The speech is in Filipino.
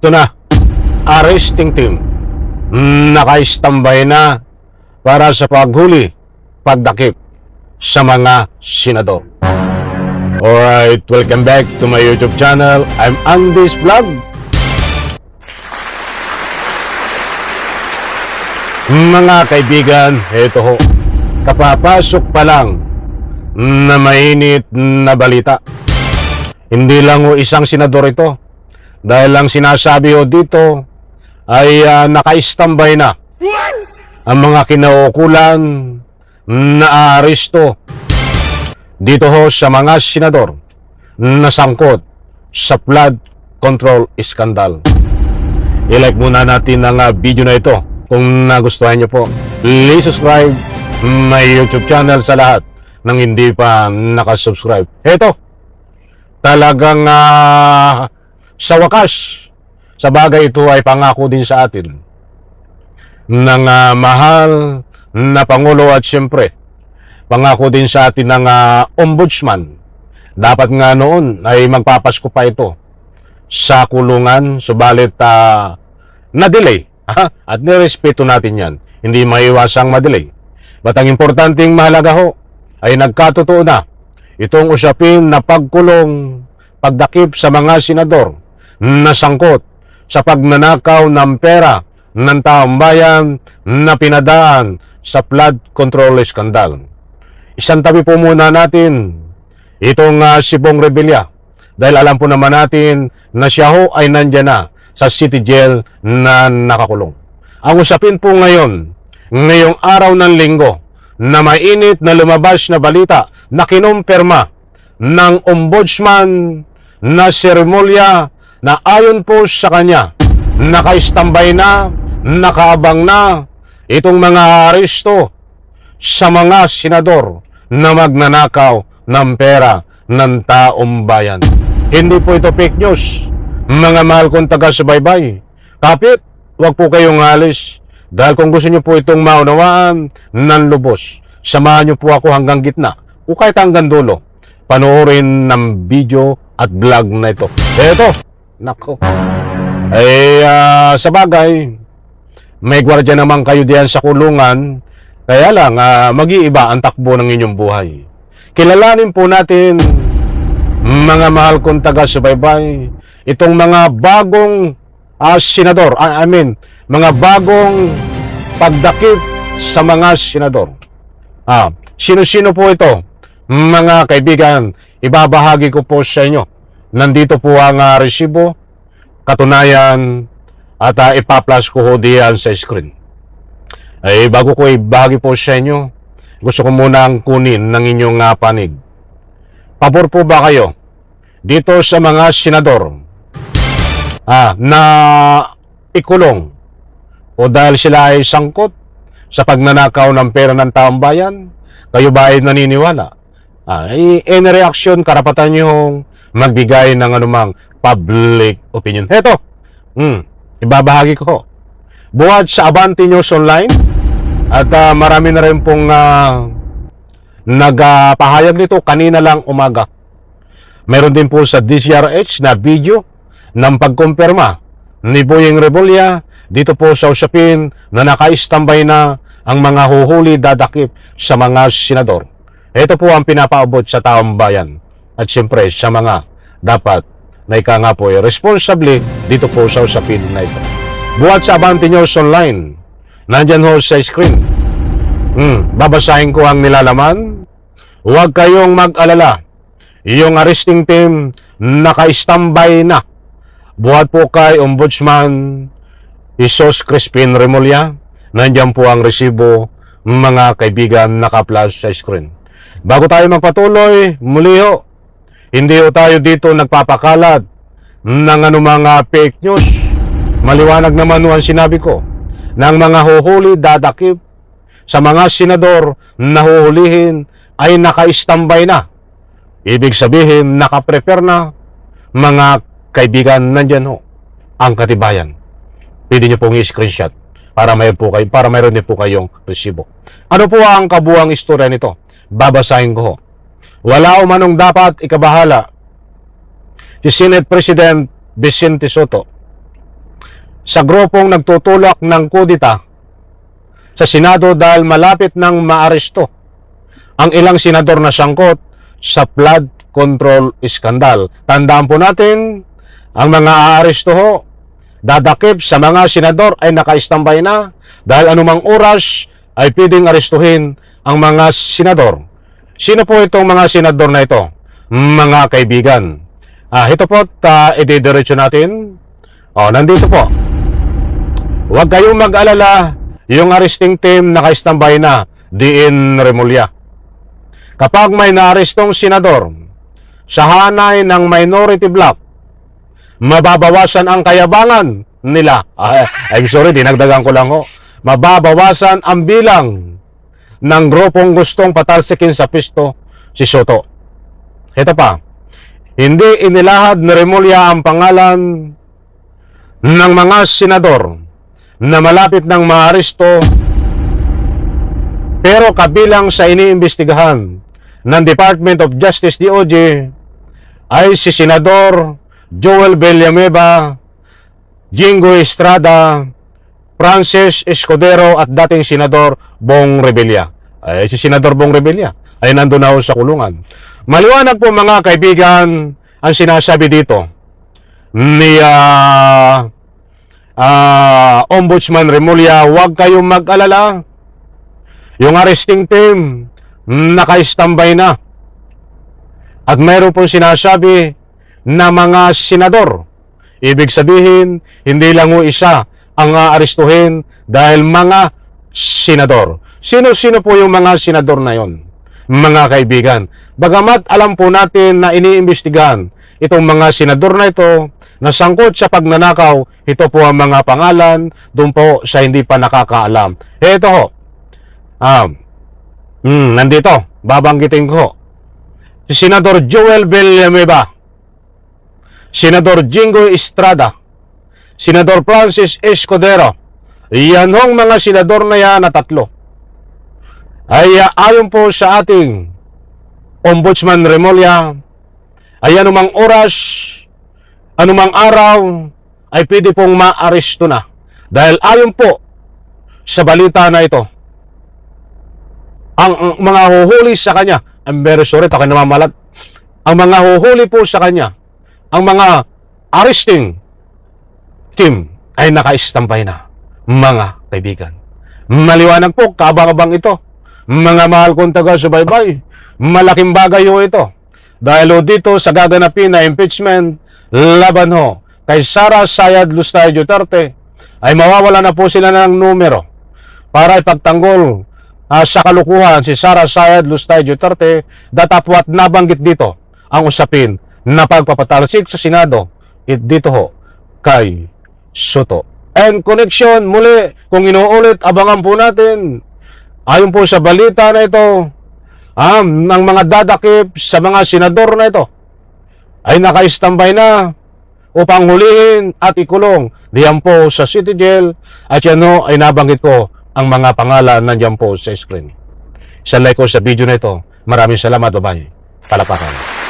Ito na, arresting team. Naka-standby na para sa paghuli, pagdakip sa mga senador. Alright, welcome back to my YouTube channel. I'm Andy's Vlog. Mga kaibigan, ito ho, kapapasok pa lang na mainit na balita. Hindi lang ho isang senador ito. Dahil lang sinasabi ho dito ay naka-standby na ang mga kinaukulan na aaresto dito ho sa mga senador na sangkot sa flood control scandal. I-like muna natin ang video na ito kung nagustuhan nyo po. Please subscribe my YouTube channel sa lahat ng hindi pa nakasubscribe. Ito, talagang sa wakas, sa bagay ito ay pangako din sa atin ng mahal na Pangulo at siyempre pangako din sa atin ng ombudsman. Dapat nga noon ay magpapasko pa ito sa kulungan, subalit na-delay at nirespeto natin yan. Hindi maiwasang ma-delay. But ang importanteng mahalaga ho ay nagkatotoo na itong usapin na pagkulong, pagdakip sa mga senador na sangkot sa pagnanakaw ng pera ng taong bayan na pinadaan sa flood control scandal. Isang tabi po muna natin itong si Bong Revilla dahil alam po naman natin na siya ho ay nandyan na sa city jail na nakakulong. Ang usapin po ngayon, ngayong araw ng linggo, na mainit na lumabas na balita na kinumpirma ng ombudsman na si Remulla na ayon po sa kanya, naka-standby na, nakaabang na itong mga aresto sa mga senador na magnanakaw ng pera ng taong bayan. Hindi po ito fake news, mga mahal kong taga-subaybay. Kapit, huwag po kayong alis. Dahil kung gusto nyo po itong maunawaan ng lubos, samahan nyo po ako hanggang gitna o kahit hanggang dulo. Panoorin ng video at vlog na ito. Ito, nako. Sa bagay, may gwardiya naman kayo diyan sa kulungan, kaya lang mag-iiba ang takbo ng inyong buhay. Kilalanin po natin, mga mahal kong taga-subaybay, itong mga bagong senador, mga bagong pagdakip sa mga senador. Sino-sino po ito? Mga kaibigan, ibabahagi ko po sa inyo. Nandito po ang resibo, katunayan, at ipaplas ko ho diyan sa screen. Bago ko ibahagi po sa inyo, gusto ko munang kunin ng inyong panig. Pabor po ba kayo dito sa mga senador na ikulong o dahil sila ay sangkot sa pagnanakaw ng pera ng taong bayan? Kayo ba ay naniniwala? Any reaction, karapatan nyo magbigay ng anumang public opinion. Heto, ibabahagi ko. Buhat sa Abante News Online, at marami na rin pong nagpahayag nito kanina lang umaga. Meron din po sa DCRH na video ng pagkumpirma ni Boyeng Revilla dito po sa usapin na naka-standby na ang mga huhuli dadakip sa mga senador. Ito po ang pinapaabot sa taong bayan at siyempre sa mga dapat na ika nga po responsable dito po sa usapin na ito. Buhat sa Abante News Online, nandyan ho sa screen. Babasahin ko ang nilalaman. Huwag kayong mag-alala. Yung arresting team naka-standby na. Buhat po kay Ombudsman Jesus Crispin Remulla. Nandyan po ang resibo, mga kaibigan, naka-flash sa screen. Bago tayo magpatuloy, muli ho, hindi ho tayo dito nagpapakalat ng anumang fake news. Maliwanag naman ho ang sinabi ko, ng mga huhuli dadakip sa mga senador na huhulihin ay naka-standby na. Ibig sabihin, naka-prepare na, mga kaibigan, nandyan ho ang katibayan. Pwede nyo pong i-screenshot para mayroon din po kayong resibo. Ano po ang kabuang istorya nito? Babasahin ko ho. Wala umanong dapat ikabahala si Senate President Vicente Sotto sa grupong nagtutulak ng kudita sa Senado dahil malapit nang maaresto ang ilang senador na sangkot sa flood control scandal. Tandaan po natin, ang mga aaresto ho, dadakip sa mga senador ay naka-standby na dahil anumang oras ay pwedeng arestuhin ang mga senador. Sino po itong mga senador na ito? Mga kaibigan. Ito po, ididiretso natin. Nandito po. Huwag kayong mag-alala, yung arresting team naka-standby na, diin Remulla. Kapag may naarestong senador sa hanay ng minority bloc, mababawasan ang kayabangan nila. I'm sorry, dinagdagan ko lang ho. Mababawasan ang bilang ng grupong gustong patalsikin sa pisto si Soto. Ito pa, hindi inilahad ni Remulla ang pangalan ng mga senador na malapit ng maaresto pero kabilang sa iniimbestigahan ng Department of Justice DOJ ay si Senador Joel Villanueva, Jingo Estrada, Francis Escudero at dating Senador Bong Revilla. Si Senador Bong Revilla ay nandun na sa kulungan. Maliwanag po mga kaibigan ang sinasabi dito ni Ombudsman Remulla. Huwag kayong mag-alala. Yung arresting team naka-standby na. At mayroon pong sinasabi na mga senador. Ibig sabihin, hindi lang o isa ang aarestuhin dahil mga senador. Sino-sino po yung mga senador na yon? Mga kaibigan. Bagamat alam po natin na iniimbestigahan itong mga senador na ito na sangkot sa pagnanakaw, ito po ang mga pangalan doon po sa hindi pa nakakaalam. Ito ho. Nandito, babanggitin ko. Si Senador Joel Villanueva, Senador Jingo Estrada, Senador Francis Escudero. Yan hong mga senador na yan na tatlo. Ay ayon po sa ating Ombudsman Remulla, ay anumang oras, anumang araw, ay pwede pong maaresto na. Dahil ayon po sa balita na ito, ang mga huhuli sa kanya, I'm very sorry, ako namamalat. Ang mga huhuli po sa kanya, ang mga arresting team ay naka-standby na, mga kaibigan. Maliwanag po, kaabang-abang ito. Mga mahal kong taga-subaybay, malaking bagay ho ito. Dahil dito sa gaganapin na impeachment laban ho kay Sara Sayad Lustay Duterte, ay mawawala na po sila ng numero para ipagtanggol sa kalukuhan si Sara Sayad Lustay Duterte. Datapwat nabanggit dito ang usapin na pagpapatalsik sa Senado dito ho kay Soto. And connection muli, kung inuulit, abangan po natin. Ayon po sa balita na ito, ang mga dadakip sa mga senador na ito ay naka-standby na upang hulihin at ikulong diyan po sa City Jail. At yan ho, ay nabanggit ko ang mga pangalan nandiyan po sa screen. Sa like ko sa video na ito. Maraming salamat, bye-bye. Palapakan.